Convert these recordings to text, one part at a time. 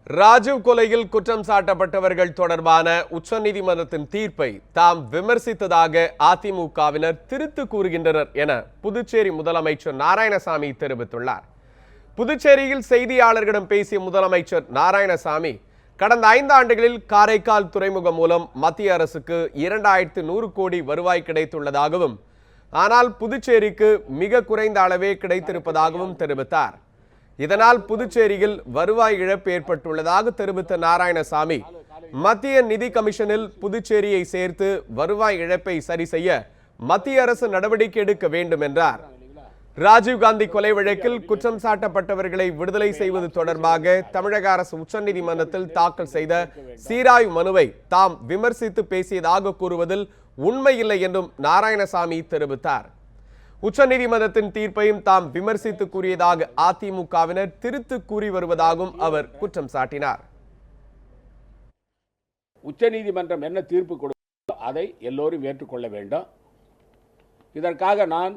ராஜீவ் கொலையில் குற்றம் சாட்டப்பட்டவர்கள் தொடர்பான உச்சநீதிமன்றத்தின் தீர்ப்பை தாம் விமர்சித்ததாக அதிமுகவினர் திருத்து கூறுகின்றனர் என புதுச்சேரி முதலமைச்சர் நாராயணசாமி தெரிவித்துள்ளார். புதுச்சேரியில் செய்தியாளர்களிடம் பேசிய முதலமைச்சர் நாராயணசாமி, கடந்த 5 ஆண்டுகளில் காரைக்கால் துறைமுகம் மூலம் மத்திய அரசுக்கு 2100 கோடி வருவாய் கிடைத்துள்ளதாகவும், ஆனால் புதுச்சேரிக்கு மிக குறைந்த அளவே கிடைத்திருப்பதாகவும் தெரிவித்தார். இதனால் புதுச்சேரியில் வருவாய் இழப்பு ஏற்பட்டுள்ளதாக தெரிவித்த நாராயணசாமி, மத்திய நிதி கமிஷனில் புதுச்சேரியை சேர்த்து வருவாய் இழப்பை சரி செய்ய மத்திய அரசு நடவடிக்கை எடுக்க வேண்டும் என்றார். ராஜீவ்காந்தி கொலை வழக்கில் குற்றம் சாட்டப்பட்டவர்களை விடுதலை செய்வது தொடர்பாக தமிழக அரசு உச்சநீதிமன்றத்தில் தாக்கல் செய்த சீராய்வு மனுவை தாம் விமர்சித்து பேசியதாக கூறுவதில் உண்மையில்லை என்றும் நாராயணசாமி தெரிவித்தார். உச்சநீதிமன்றத்தின் தீர்ப்பையும் தாம் விமர்சித்து கூறியதாக அதிமுகவினர் திருத்து கூறி வருவதாகவும் அவர் குற்றம் சாட்டினார். உச்சநீதிமன்றம் என்ன தீர்ப்பு கொடுத்தோ அதை எல்லோரும் ஏற்றுக்கொள்ள வேண்டும். இதற்காக நான்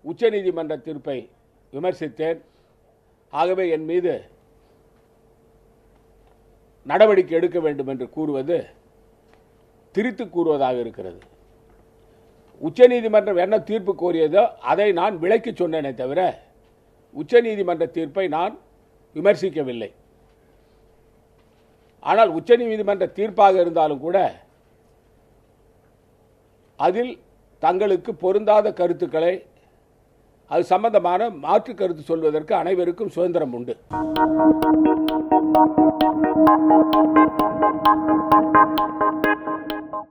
உச்சநீதிமன்ற தீர்ப்பை விமர்சித்தேன். ஆகவே என் மீது நடவடிக்கை எடுக்க வேண்டும் என்று கூறுவது திரித்து கூறுவதாக இருக்கிறது. உச்சநீதிமன்றம் என்ன தீர்ப்பு கோரியதோ அதை நான் விளக்கி சொன்னேனே தவிர உச்சநீதிமன்ற தீர்ப்பை நான் விமர்சிக்கவில்லை. ஆனால் உச்சநீதிமன்ற தீர்ப்பாக இருந்தாலும் கூட அதில் தங்களுக்கு பொருந்தாத கருத்துக்களை அது சம்பந்தமான மாற்று கருத்து சொல்வதற்கு அனைவருக்கும் சுதந்திரம் உண்டு.